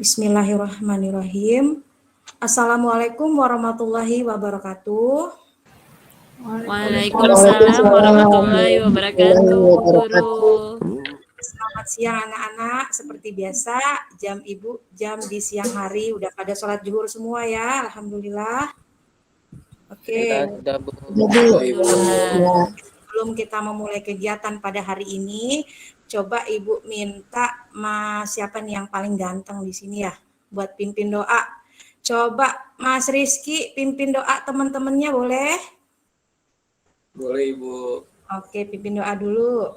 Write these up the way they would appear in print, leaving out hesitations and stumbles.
Bismillahirrahmanirrahim. Assalamualaikum warahmatullahi wabarakatuh. Waalaikumsalam warahmatullahi wabarakatuh, Guru. Selamat siang anak-anak. Seperti biasa, jam di siang hari udah pada sholat zuhur semua ya. Alhamdulillah. Oke. Sebelum kita memulai kegiatan pada hari ini, coba Ibu minta siapa nih yang paling ganteng di sini ya, buat pimpin doa. Coba Mas Rizky pimpin doa teman-temannya boleh? Boleh Ibu. Oke, pimpin doa dulu.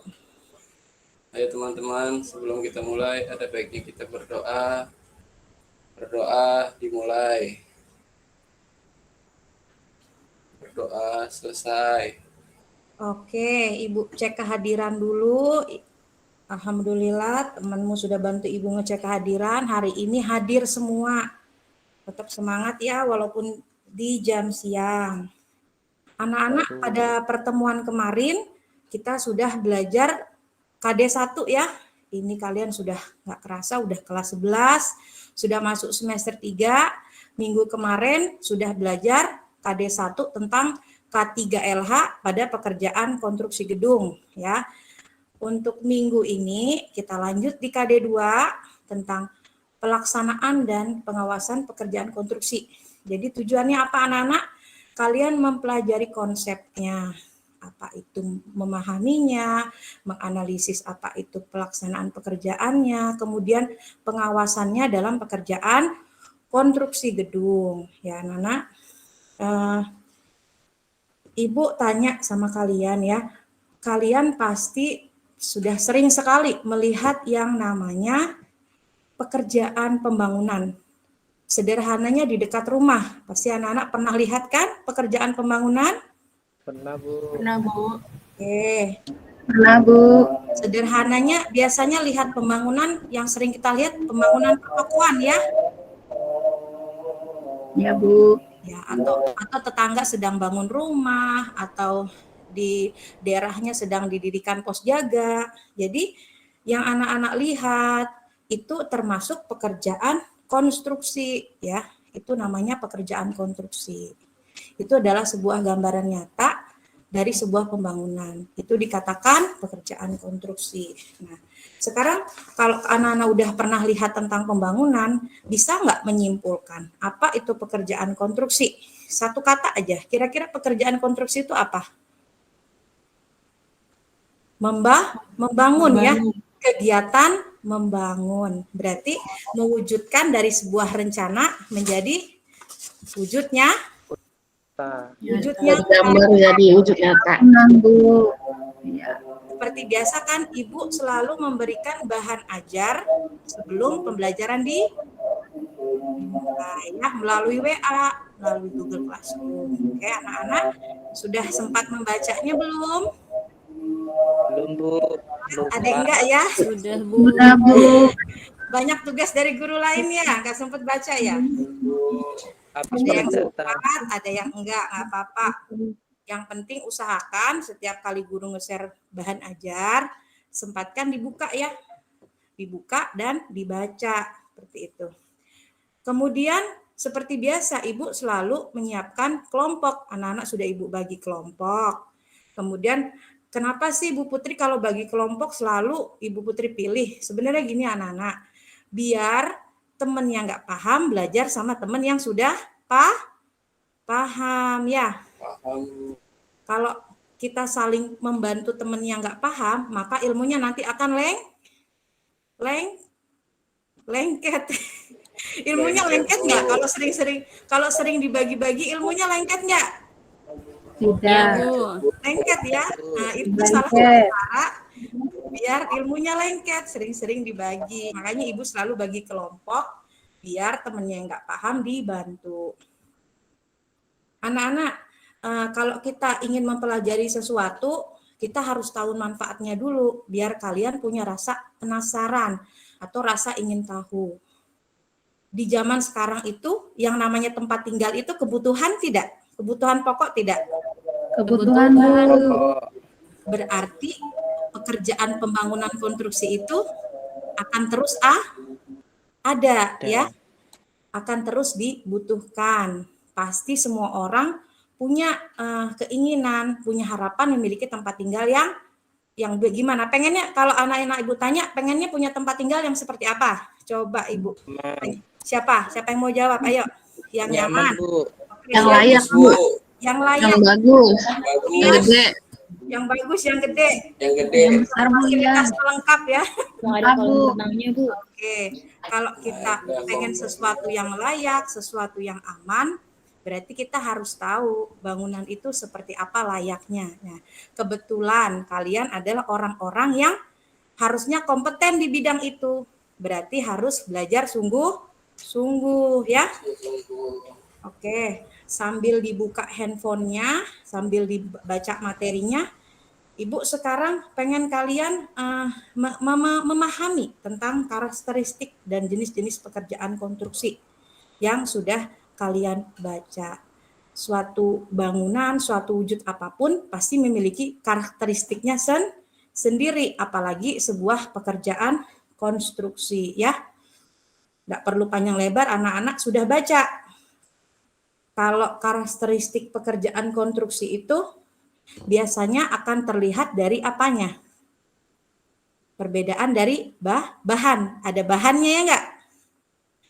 Ayo teman-teman, sebelum kita mulai ada baiknya kita berdoa. Berdoa dimulai. Berdoa selesai. Oke, Ibu cek kehadiran dulu. Alhamdulillah temanmu sudah bantu Ibu ngecek kehadiran. Hari ini hadir semua. Tetap semangat ya walaupun di jam siang. Anak-anak pada pertemuan kemarin kita sudah belajar KD1 ya. Ini kalian sudah nggak kerasa udah kelas 11, sudah masuk semester 3. Minggu kemarin sudah belajar KD1 tentang K3LH pada pekerjaan konstruksi gedung ya. Untuk minggu ini kita lanjut di KD2 tentang pelaksanaan dan pengawasan pekerjaan konstruksi. Jadi tujuannya apa anak-anak? Kalian mempelajari konsepnya, apa itu memahaminya, menganalisis apa itu pelaksanaan pekerjaannya, kemudian pengawasannya dalam pekerjaan konstruksi gedung. Ya anak-anak, Ibu tanya sama kalian ya, kalian pasti sudah sering sekali melihat yang namanya pekerjaan pembangunan. Sederhananya di dekat rumah, pasti anak-anak pernah lihat kan pekerjaan pembangunan? Pernah Bu. Pernah Bu. Oke. Pernah Bu. Sederhananya biasanya lihat pembangunan yang sering kita lihat pembangunan pertokoan ya. Ya Bu. Ya, atau tetangga sedang bangun rumah atau di daerahnya sedang didirikan pos jaga. Jadi yang anak-anak lihat itu termasuk pekerjaan konstruksi ya. Itu namanya pekerjaan konstruksi. Itu adalah sebuah gambaran nyata dari sebuah pembangunan. Itu dikatakan pekerjaan konstruksi. Nah, sekarang kalau anak-anak udah pernah lihat tentang pembangunan, bisa nggak menyimpulkan apa itu pekerjaan konstruksi? Satu kata aja, kira-kira pekerjaan konstruksi itu apa? Membangun ya, kegiatan membangun. Berarti mewujudkan dari sebuah rencana menjadi wujudnya. Gambar jadi wujud nyata. Bu. Ya. Seperti biasa kan Ibu selalu memberikan bahan ajar sebelum pembelajaran dimulai ya, melalui WA, melalui Google Classroom. Oke, anak-anak sudah sempat membacanya belum? Belum Bu. Ada enggak ya? Sudah Bu. Sudah Bu. Banyak tugas dari guru lainnya, nggak sempat baca ya? Habis Ada yang sempat, ada yang enggak apa-apa. Yang penting usahakan setiap kali guru nge-share bahan ajar, sempatkan dibuka ya. Dibuka dan dibaca, seperti itu. Kemudian seperti biasa Ibu selalu menyiapkan kelompok. Anak-anak sudah Ibu bagi kelompok. Kemudian kenapa sih Bu Putri kalau bagi kelompok selalu Ibu Putri pilih? Sebenarnya gini anak-anak, biar teman yang nggak paham belajar sama teman yang sudah paham ya. Paham. Kalau kita saling membantu teman yang nggak paham, maka ilmunya nanti akan lengket. Ilmunya lengket nggak? Kalau sering dibagi-bagi ilmunya lengket nggak? Tidak. Lengket ya. Nah, itu salah satu cara biar ilmunya lengket, sering-sering dibagi. Makanya Ibu selalu bagi kelompok biar temennya yang nggak paham dibantu. Anak-anak, kalau kita ingin mempelajari sesuatu, kita harus tahu manfaatnya dulu biar kalian punya rasa penasaran atau rasa ingin tahu. Di zaman sekarang itu yang namanya tempat tinggal itu kebutuhan tidak? Kebutuhan pokok tidak? Kebutuhan Bu. Berarti pekerjaan pembangunan konstruksi itu akan terus Ada ya, akan terus dibutuhkan. Pasti semua orang punya keinginan, punya harapan memiliki tempat tinggal yang gimana? Pengennya kalau anak-anak ibu tanya, pengennya punya tempat tinggal yang seperti apa? Coba ibu. Aman. Siapa yang mau jawab? Ayo. Yang nyaman. Bu. Oke, Yang layak, Bu. Yang layak. Yang bagus. Bagus. Yang gede. Yang bagus, yang gede. Yang gede. Yang besar, Bu, ya. Fasilitas lengkap ya. Yang ada kolam renangnya, Bu. Oke, kalau kita pengen sesuatu yang layak, sesuatu yang aman, berarti kita harus tahu bangunan itu seperti apa layaknya. Nah, kebetulan kalian adalah orang-orang yang harusnya kompeten di bidang itu. Berarti harus belajar sungguh-sungguh ya. Oke, sambil dibuka handphonenya, sambil dibaca materinya, Ibu sekarang pengen kalian memahami tentang karakteristik dan jenis-jenis pekerjaan konstruksi yang sudah kalian baca. Suatu bangunan, suatu wujud apapun pasti memiliki karakteristiknya sendiri, apalagi sebuah pekerjaan konstruksi ya. Nggak perlu panjang lebar, anak-anak sudah baca. Kalau karakteristik pekerjaan konstruksi itu biasanya akan terlihat dari apanya? Perbedaan dari bahan. Ada bahannya ya enggak?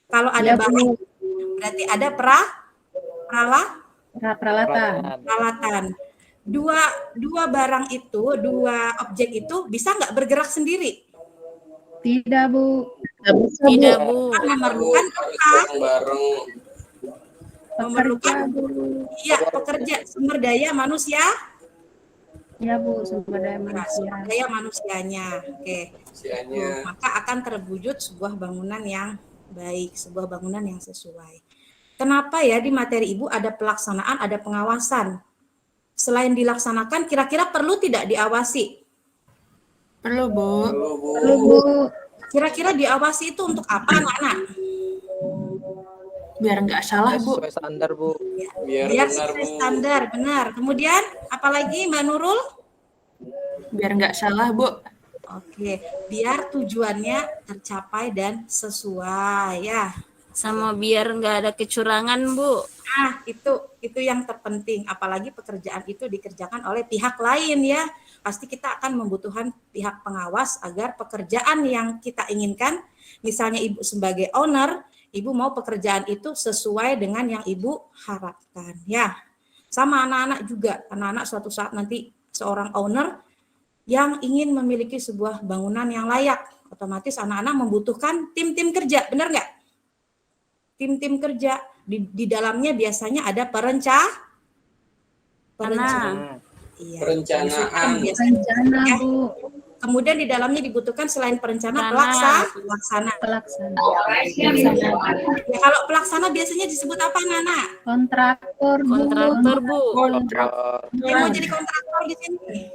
Kalau ada bahan, berarti ada peralatan. Dua barang itu, dua objek itu bisa nggak bergerak sendiri? Tidak, Bu. Tidak, Bu. Kan memerlukan memerlukan pekerja, sumber daya manusia. Ya, Bu, sumber daya manusia. Sumber daya manusianya. Oke. Maka akan terwujud sebuah bangunan yang baik, sebuah bangunan yang sesuai. Kenapa ya di materi Ibu ada pelaksanaan, ada pengawasan? Selain dilaksanakan, kira-kira perlu tidak diawasi? Perlu, Bu. Perlu, Bu. Kira-kira diawasi itu untuk apa, anak-anak? Biar nggak salah, Bu. Sesuai standar, Bu. Biar sesuai standar, benar. Kemudian, apalagi Mbak Nurul? Biar nggak salah, Bu. Oke, biar tujuannya tercapai dan sesuai ya. Sama biar nggak ada kecurangan, Bu. Nah, itu yang terpenting. Apalagi pekerjaan itu dikerjakan oleh pihak lain ya. Pasti kita akan membutuhkan pihak pengawas agar pekerjaan yang kita inginkan, misalnya Ibu sebagai owner, Ibu mau pekerjaan itu sesuai dengan yang Ibu harapkan ya. Sama anak-anak juga. Anak-anak suatu saat nanti seorang owner yang ingin memiliki sebuah bangunan yang layak. Otomatis anak-anak membutuhkan tim-tim kerja, benar nggak? Tim-tim kerja. Di dalamnya biasanya ada perencanaan. Iya. Perencanaan. Rencana, Ya. Bu. Kemudian di dalamnya dibutuhkan selain perencana pelaksana. Pelaksana. Ya, kalau pelaksana biasanya disebut apa, Nana? Kontraktor, Bu. Kontraktor, Bu. Yang mau jadi kontraktor di sini?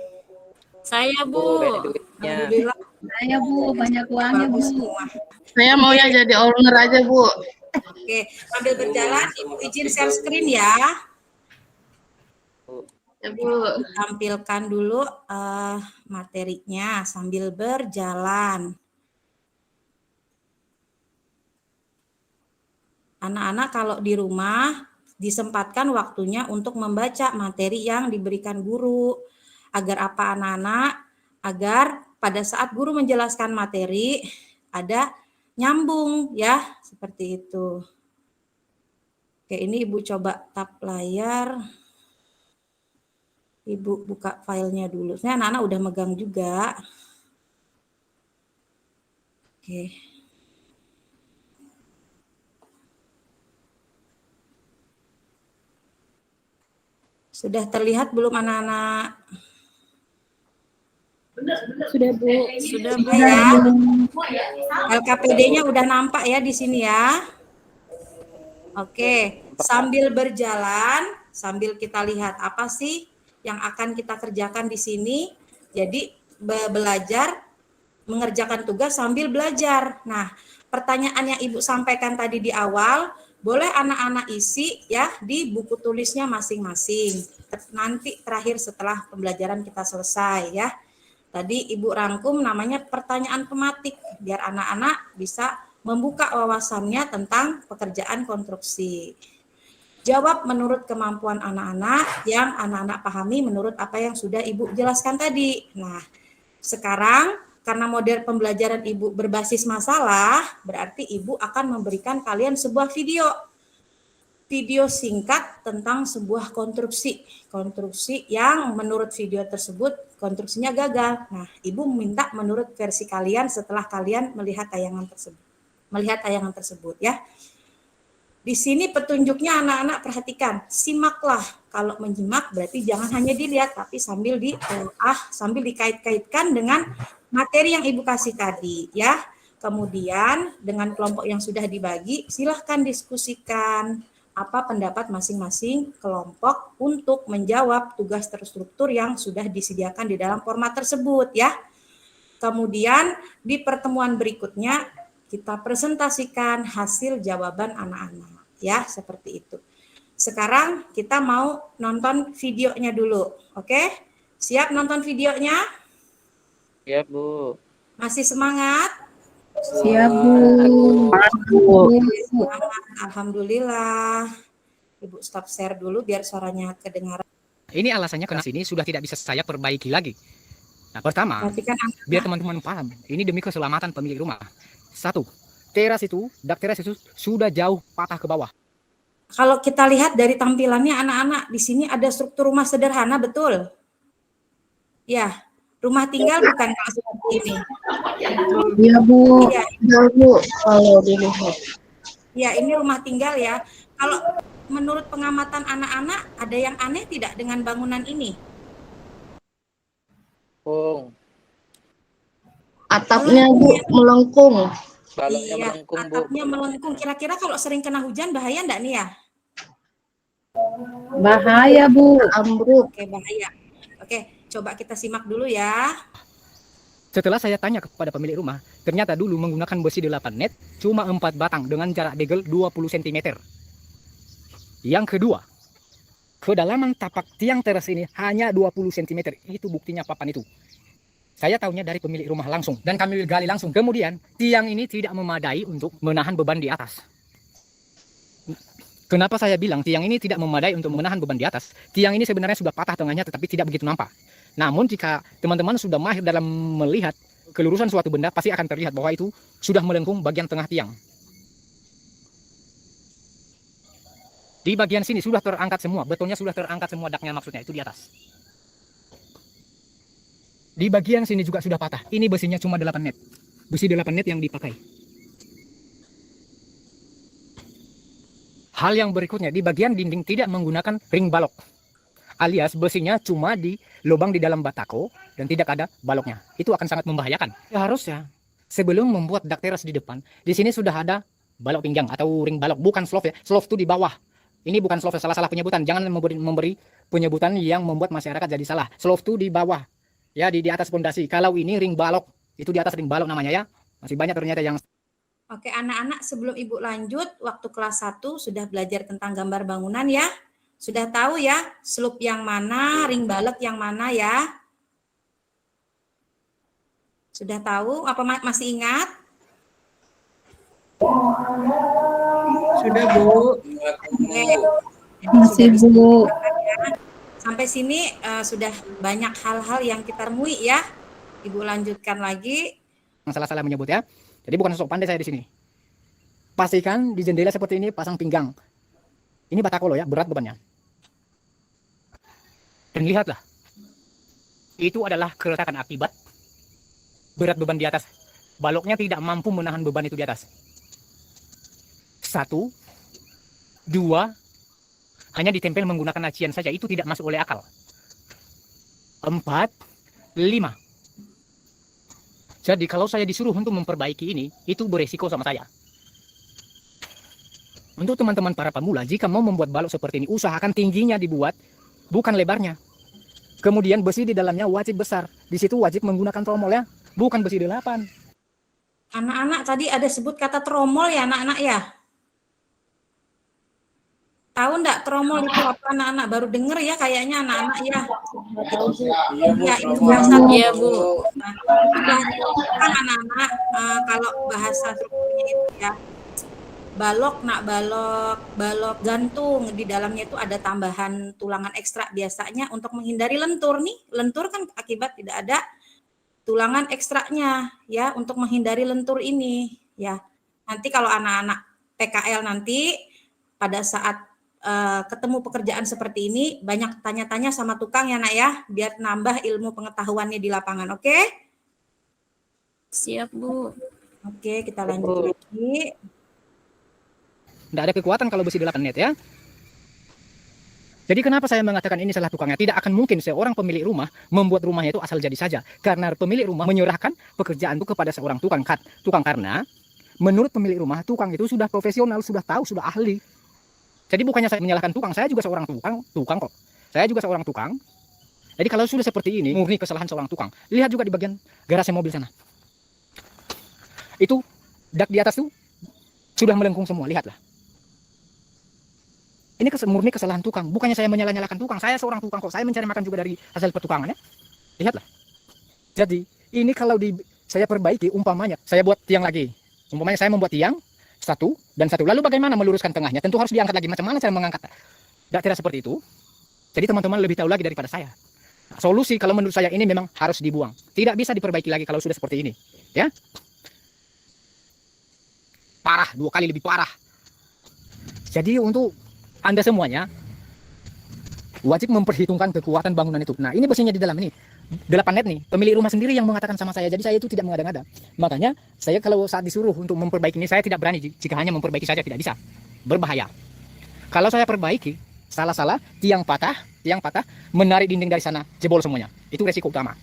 Saya, Bu. Banyak duitnya. Alhamdulillah Saya, Bu, banyak uangnya, Bu. bagus semua. Saya maunya jadi owner aja, Bu. Oke, sambil berjalan Ibu izin share screen ya. Ya, Bu. Tampilkan dulu materinya sambil berjalan. Anak-anak kalau di rumah disempatkan waktunya untuk membaca materi yang diberikan guru. Agar apa anak-anak? Agar pada saat guru menjelaskan materi ada nyambung ya, seperti itu. Oke, ini Ibu coba tap layar. Ibu buka filenya dulu. Nah, anak-anak udah megang juga. Oke. Sudah terlihat belum anak-anak? Sudah, Bu. Sudah, Bu. Ya. LKPD-nya udah nampak ya di sini ya. Oke, sambil berjalan, sambil kita lihat apa sih yang akan kita kerjakan di sini. Jadi belajar, mengerjakan tugas sambil belajar. Nah, pertanyaan yang Ibu sampaikan tadi di awal, boleh anak-anak isi ya di buku tulisnya masing-masing. Nanti terakhir setelah pembelajaran kita selesai ya. Tadi Ibu rangkum namanya pertanyaan pematik, biar anak-anak bisa membuka wawasannya tentang pekerjaan konstruksi. Jawab menurut kemampuan anak-anak yang anak-anak pahami menurut apa yang sudah Ibu jelaskan tadi. Nah, sekarang karena model pembelajaran Ibu berbasis masalah, berarti Ibu akan memberikan kalian sebuah video singkat tentang sebuah konstruksi yang menurut video tersebut konstruksinya gagal. Nah, Ibu minta menurut versi kalian setelah kalian melihat tayangan tersebut ya. Di sini petunjuknya anak-anak perhatikan, simaklah. Kalau menyimak berarti jangan hanya dilihat tapi sambil sambil dikait-kaitkan dengan materi yang Ibu kasih tadi ya. Kemudian dengan kelompok yang sudah dibagi, silahkan diskusikan apa pendapat masing-masing kelompok untuk menjawab tugas terstruktur yang sudah disediakan di dalam format tersebut ya. Kemudian di pertemuan berikutnya kita presentasikan hasil jawaban anak-anak ya, seperti itu. Sekarang kita mau nonton videonya dulu. Oke? Siap nonton videonya? Ya, Bu. Masih semangat? Siap, Bu. Semangat. Alhamdulillah. Ibu stop share dulu biar suaranya kedengaran. Ini alasannya karena sini sudah tidak bisa saya perbaiki lagi. Nah, pertama, Perhatikan biar teman-teman paham, ini demi keselamatan pemilik rumah. Satu, dak teras itu sudah jauh patah ke bawah. kalau kita lihat dari tampilannya anak-anak, di sini ada struktur rumah sederhana, betul? Ya, rumah tinggal bukan kalau seperti ini. Iya, Bu. Iya, Iya, Bu. Kalau dilihat. ya ini rumah tinggal ya. Kalau menurut pengamatan anak-anak, ada yang aneh tidak dengan bangunan ini? Pung. Atapnya, Bu, melengkung. Baloknya Iya, melengkung, Bu. atapnya melengkung. Kira-kira kalau sering kena hujan bahaya enggak nih ya? Bahaya, Bu. Ambruk. Oke, bahaya. Oke, coba kita simak dulu ya. Setelah saya tanya kepada pemilik rumah, ternyata dulu menggunakan besi 8 net, cuma 4 batang dengan jarak degel 20 cm. Yang kedua, kedalaman tapak tiang teras ini hanya 20 cm. Itu buktinya papan itu. Saya tahunya dari pemilik rumah langsung, dan kami gali langsung. Kemudian, tiang ini tidak memadai untuk menahan beban di atas. Kenapa saya bilang tiang ini tidak memadai untuk menahan beban di atas? Tiang ini sebenarnya sudah patah tengahnya, tetapi tidak begitu nampak. Namun jika teman-teman sudah mahir dalam melihat kelurusan suatu benda, pasti akan terlihat bahwa itu sudah melengkung bagian tengah tiang. Di bagian sini sudah terangkat semua, betonnya sudah terangkat semua, daknya maksudnya, itu di atas. Di bagian sini juga sudah patah. Ini besinya cuma 8 net. Besi 8 net yang dipakai. Hal yang berikutnya, di bagian dinding tidak menggunakan ring balok. Alias besinya cuma di lubang di dalam batako dan tidak ada baloknya. Itu akan sangat membahayakan. Ya, harusnya sebelum membuat dak teras di depan, di sini sudah ada balok pinggang atau ring balok, bukan slope ya. Slope itu di bawah. Ini bukan slope, salah-salah penyebutan. Jangan memberi penyebutan yang membuat masyarakat jadi salah. Slope itu di bawah. Ya, di atas pondasi. Kalau ini ring balok, itu di atas ring balok namanya ya. Masih banyak ternyata yang... Oke, anak-anak, sebelum Ibu lanjut, waktu kelas 1 sudah belajar tentang gambar bangunan ya? Sudah tahu ya, slope yang mana, ring balok yang mana ya? Sudah tahu? Apa masih ingat? Sudah, Bu. Oke. Masih, Bu. Sampai sini sudah banyak hal-hal yang kita temui ya. Ibu lanjutkan lagi. salah-salah menyebut ya. Jadi bukan sok pandai saya di sini. Pastikan di jendela seperti ini pasang pinggang. Ini batako loh ya, berat bebannya. Dan lihatlah. Itu adalah keretakan akibat berat beban di atas. Baloknya tidak mampu menahan beban itu di atas. 1, 2, hanya ditempel menggunakan acian saja, itu tidak masuk oleh akal. 4, 5. Jadi kalau saya disuruh untuk memperbaiki ini, itu beresiko sama saya. Untuk teman-teman para pemula, jika mau membuat balok seperti ini, usahakan tingginya dibuat, bukan lebarnya. Kemudian besi di dalamnya wajib besar. Di situ wajib menggunakan tromol ya, bukan besi 8. Anak-anak tadi ada sebut kata tromol ya anak-anak ya? Tahu enggak tromol itu apa anak-anak? Baru denger ya kayaknya anak-anak ya. Iya, itu bahasa Iya, Bu. kan anak-anak kalau bahasa strukturnya itu ya. Balok nak balok gantung, di dalamnya itu ada tambahan tulangan ekstra biasanya untuk menghindari lentur nih. Lentur kan akibat tidak ada tulangan ekstraknya ya, untuk menghindari lentur ini ya. Nanti kalau anak-anak PKL nanti pada saat ketemu pekerjaan seperti ini banyak tanya-tanya sama tukang ya nak ya, biar nambah ilmu pengetahuannya di lapangan. Oke? Siap, Bu. Oke, kita lanjut lagi. Tidak ada kekuatan kalau besi 8 net ya. Jadi kenapa saya mengatakan ini salah tukangnya? Tidak akan mungkin seorang pemilik rumah membuat rumahnya itu asal jadi saja. Karena pemilik rumah menyerahkan pekerjaan itu kepada seorang tukang. Karena menurut pemilik rumah, tukang itu sudah profesional, sudah tahu, sudah ahli. Jadi bukannya saya menyalahkan tukang, saya juga seorang tukang kok. Saya juga seorang tukang. Jadi kalau sudah seperti ini, murni kesalahan seorang tukang. Lihat juga di bagian garasi mobil sana. Itu dak di atas tuh sudah melengkung semua, lihatlah. Ini murni kesalahan tukang. Bukannya saya menyalahkan tukang, saya seorang tukang kok. Saya mencari makan juga dari hasil pertukangan ya. Lihatlah. Jadi ini kalau saya perbaiki, umpamanya saya buat tiang lagi. Umpamanya saya membuat tiang satu dan satu. Lalu bagaimana meluruskan tengahnya? Tentu harus diangkat lagi. Macam mana cara mengangkat? Tidak seperti itu. Jadi teman-teman lebih tahu lagi daripada saya. Nah, solusi kalau menurut saya ini memang harus dibuang. Tidak bisa diperbaiki lagi kalau sudah seperti ini. Ya. Parah, 2 kali lebih parah. Jadi untuk Anda semuanya wajib memperhitungkan kekuatan bangunan itu. Nah, ini besinya di dalam ini. 8 net nih, pemilik rumah sendiri yang mengatakan sama saya. Jadi saya itu tidak mengada-ngada. Makanya saya kalau saat disuruh untuk memperbaiki ini, saya tidak berani. Jika hanya memperbaiki saja tidak bisa. Berbahaya. Kalau saya perbaiki, salah-salah, tiang patah, menarik dinding dari sana, jebol semuanya. Itu resiko utama.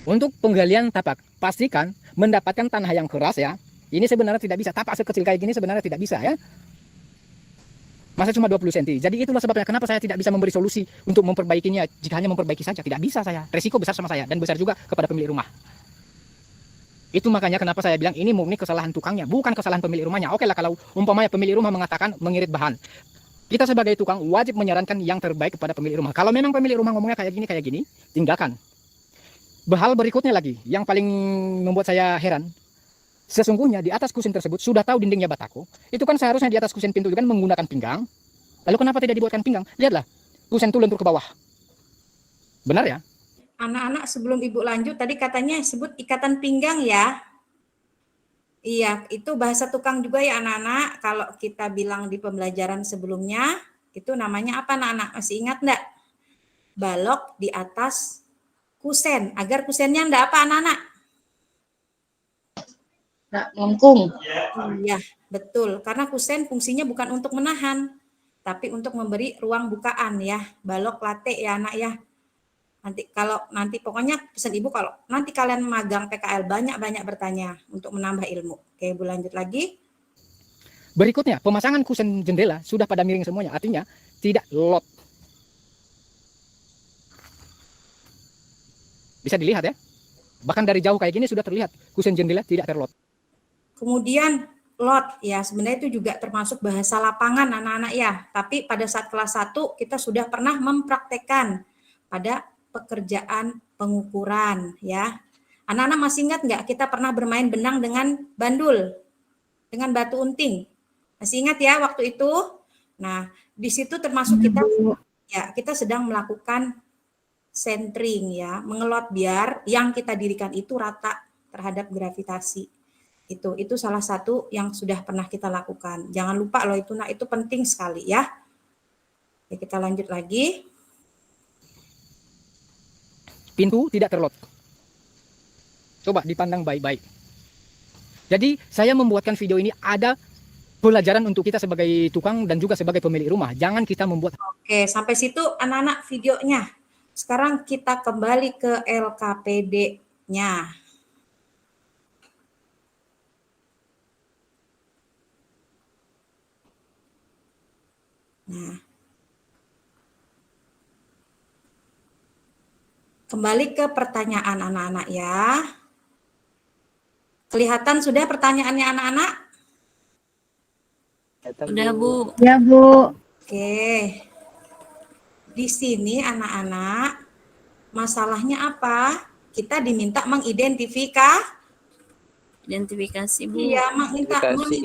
Untuk penggalian tapak, pastikan mendapatkan tanah yang keras ya. Ini sebenarnya tidak bisa. Tapak sekecil kayak gini sebenarnya tidak bisa ya. Masa cuma 20 cm. Jadi itulah sebabnya kenapa saya tidak bisa memberi solusi untuk memperbaikinya. Jika hanya memperbaiki saja, tidak bisa saya. Resiko besar sama saya dan besar juga kepada pemilik rumah. Itu makanya kenapa saya bilang ini murni kesalahan tukangnya, bukan kesalahan pemilik rumahnya. Oke lah kalau umpamanya pemilik rumah mengatakan mengirit bahan. Kita sebagai tukang wajib menyarankan yang terbaik kepada pemilik rumah. Kalau memang pemilik rumah ngomongnya kayak gini, tinggalkan. Hal berikutnya lagi, yang paling membuat saya heran. Sesungguhnya di atas kusen tersebut sudah tahu dindingnya batako. Itu kan seharusnya di atas kusen pintu itu kan menggunakan pinggang. Lalu kenapa tidak dibuatkan pinggang? Lihatlah, kusen itu lentur ke bawah. Benar ya? Anak-anak sebelum Ibu lanjut tadi katanya sebut ikatan pinggang ya. Iya, itu bahasa tukang juga ya anak-anak. Kalau kita bilang di pembelajaran sebelumnya, itu namanya apa anak-anak? Masih ingat enggak? Balok di atas kusen, agar kusennya enggak apa anak-anak? Nggak melengkung. Iya, betul. Karena kusen fungsinya bukan untuk menahan, tapi untuk memberi ruang bukaan ya. Balok latte ya anak ya. Nanti pokoknya pesan Ibu kalau nanti kalian magang PKL banyak-banyak bertanya untuk menambah ilmu. Oke, Ibu lanjut lagi. Berikutnya, pemasangan kusen jendela sudah pada miring semuanya. Artinya tidak lot. Bisa dilihat ya. Bahkan dari jauh kayak gini sudah terlihat kusen jendela tidak terlot. Kemudian lot ya, sebenarnya itu juga termasuk bahasa lapangan anak-anak ya. Tapi pada saat kelas 1 kita sudah pernah mempraktekkan pada pekerjaan pengukuran ya. Anak-anak masih ingat nggak kita pernah bermain benang dengan bandul, dengan batu unting? Masih ingat ya waktu itu? Nah, di situ termasuk kita sedang melakukan centering ya, mengelot biar yang kita dirikan itu rata terhadap gravitasi. Itu salah satu yang sudah pernah kita lakukan. Jangan lupa loh itu, nah itu penting sekali ya. Oke, kita lanjut lagi. Pintu tidak terlot. Coba dipandang baik-baik. Jadi saya membuatkan video ini ada pelajaran untuk kita sebagai tukang dan juga sebagai pemilik rumah. Jangan kita membuat. Oke, sampai situ anak-anak videonya. Sekarang kita kembali ke LKPD-nya. Nah, kembali ke pertanyaan anak-anak ya. Kelihatan sudah pertanyaannya anak-anak? Datang, Udah, Bu. Ya, Bu. Oke. Di sini anak-anak, masalahnya apa? Kita diminta Identifikasi, Bu.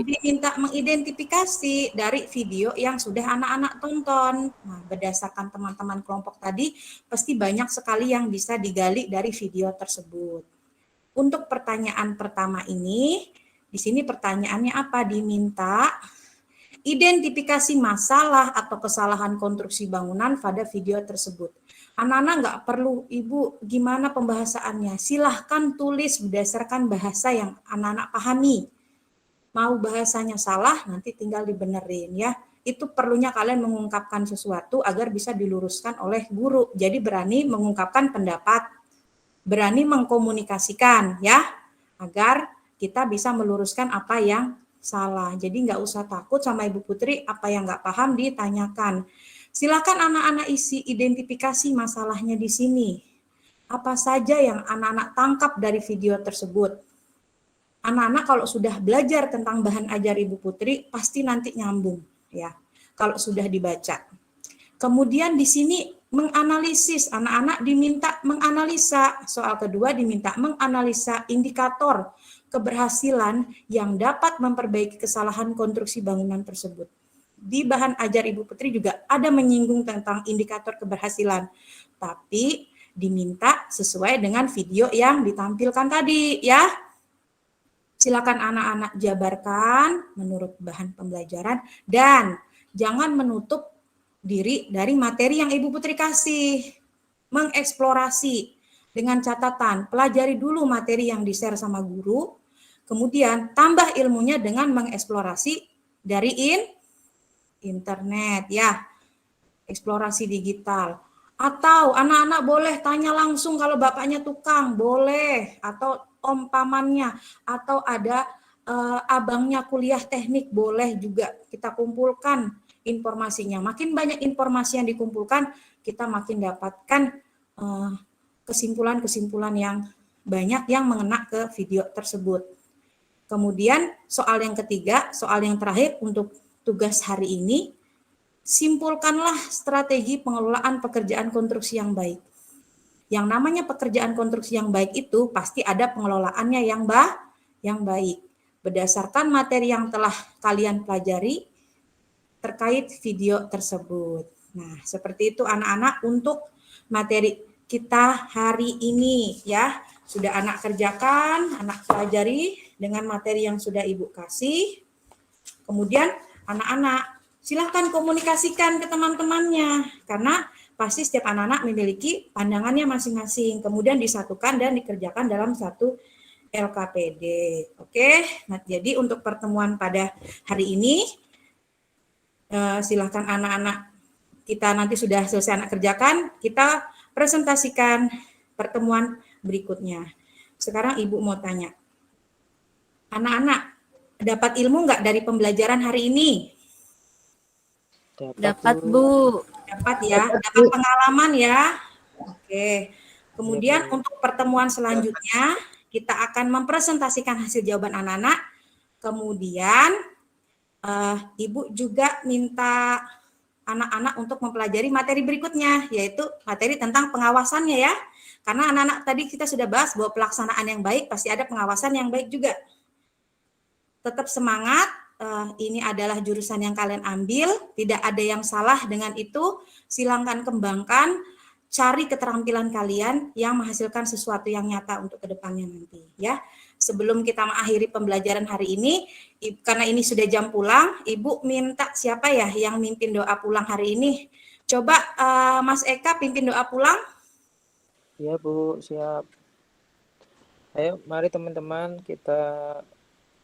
diminta mengidentifikasi dari video yang sudah anak-anak tonton. Nah, berdasarkan teman-teman kelompok tadi, pasti banyak sekali yang bisa digali dari video tersebut. Untuk pertanyaan pertama ini, di sini pertanyaannya apa? Diminta identifikasi masalah atau kesalahan konstruksi bangunan pada video tersebut. Anak-anak nggak perlu, Ibu, gimana pembahasannya? Silahkan tulis berdasarkan bahasa yang anak-anak pahami. Mau bahasanya salah, nanti tinggal dibenerin ya. Itu perlunya kalian mengungkapkan sesuatu agar bisa diluruskan oleh guru. Jadi berani mengungkapkan pendapat, berani mengkomunikasikan ya, agar kita bisa meluruskan apa yang salah. Jadi nggak usah takut sama Ibu Putri, apa yang nggak paham ditanyakan. Silakan anak-anak isi identifikasi masalahnya di sini. Apa saja yang anak-anak tangkap dari video tersebut. Anak-anak kalau sudah belajar tentang bahan ajar Ibu Putri, pasti nanti nyambung ya. Kalau sudah dibaca. Kemudian di sini menganalisis, anak-anak diminta menganalisa. Soal kedua diminta menganalisa indikator keberhasilan yang dapat memperbaiki kesalahan konstruksi bangunan tersebut. Di bahan ajar Ibu Putri juga ada menyinggung tentang indikator keberhasilan, tapi diminta sesuai dengan video yang ditampilkan tadi ya. Silakan anak-anak jabarkan menurut bahan pembelajaran dan jangan menutup diri dari materi yang Ibu Putri kasih. Mengeksplorasi dengan catatan, pelajari dulu materi yang di-share sama guru, kemudian tambah ilmunya dengan mengeksplorasi dari internet ya, eksplorasi digital. Atau anak-anak boleh tanya langsung kalau bapaknya tukang, boleh. Atau om pamannya, atau ada abangnya kuliah teknik, boleh juga kita kumpulkan informasinya. Makin banyak informasi yang dikumpulkan, kita makin dapatkan kesimpulan-kesimpulan yang banyak yang mengena ke video tersebut. Kemudian soal yang ketiga, soal yang terakhir untuk tugas hari ini, simpulkanlah strategi pengelolaan pekerjaan konstruksi yang baik. Yang namanya pekerjaan konstruksi yang baik itu pasti ada pengelolaannya yang baik. Berdasarkan materi yang telah kalian pelajari terkait video tersebut. Nah, seperti itu anak-anak untuk materi kita hari ini ya. Sudah anak kerjakan, anak pelajari dengan materi yang sudah Ibu kasih. Kemudian anak-anak silahkan komunikasikan ke teman-temannya, karena pasti setiap anak-anak memiliki pandangannya masing-masing, kemudian disatukan dan dikerjakan dalam satu LKPD. Oke, nah jadi untuk pertemuan pada hari ini, silahkan anak-anak kita nanti sudah selesai anak kerjakan, kita presentasikan pertemuan berikutnya. Sekarang Ibu mau tanya, anak-anak dapat ilmu nggak dari pembelajaran hari ini? Dapat, Bu. Dapat ya, dapat pengalaman ya. Oke. Kemudian untuk pertemuan selanjutnya, kita akan mempresentasikan hasil jawaban anak-anak. Kemudian Ibu juga minta anak-anak untuk mempelajari materi berikutnya, yaitu materi tentang pengawasannya ya. Karena anak-anak tadi kita sudah bahas bahwa pelaksanaan yang baik pasti ada pengawasan yang baik juga. Tetap semangat, ini adalah jurusan yang kalian ambil, tidak ada yang salah dengan itu, silakan kembangkan, cari keterampilan kalian yang menghasilkan sesuatu yang nyata untuk kedepannya nanti ya. Sebelum kita mengakhiri pembelajaran hari ini, karena ini sudah jam pulang, Ibu minta siapa ya yang mimpin doa pulang hari ini? Coba Mas Eka pimpin doa pulang. Ya Bu, siap. Ayo, mari teman-teman kita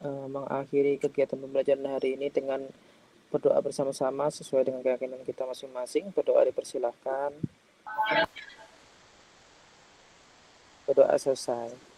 mengakhiri kegiatan pembelajaran hari ini dengan berdoa bersama-sama sesuai dengan keyakinan kita masing-masing. Berdoa dipersilahkan. Berdoa selesai.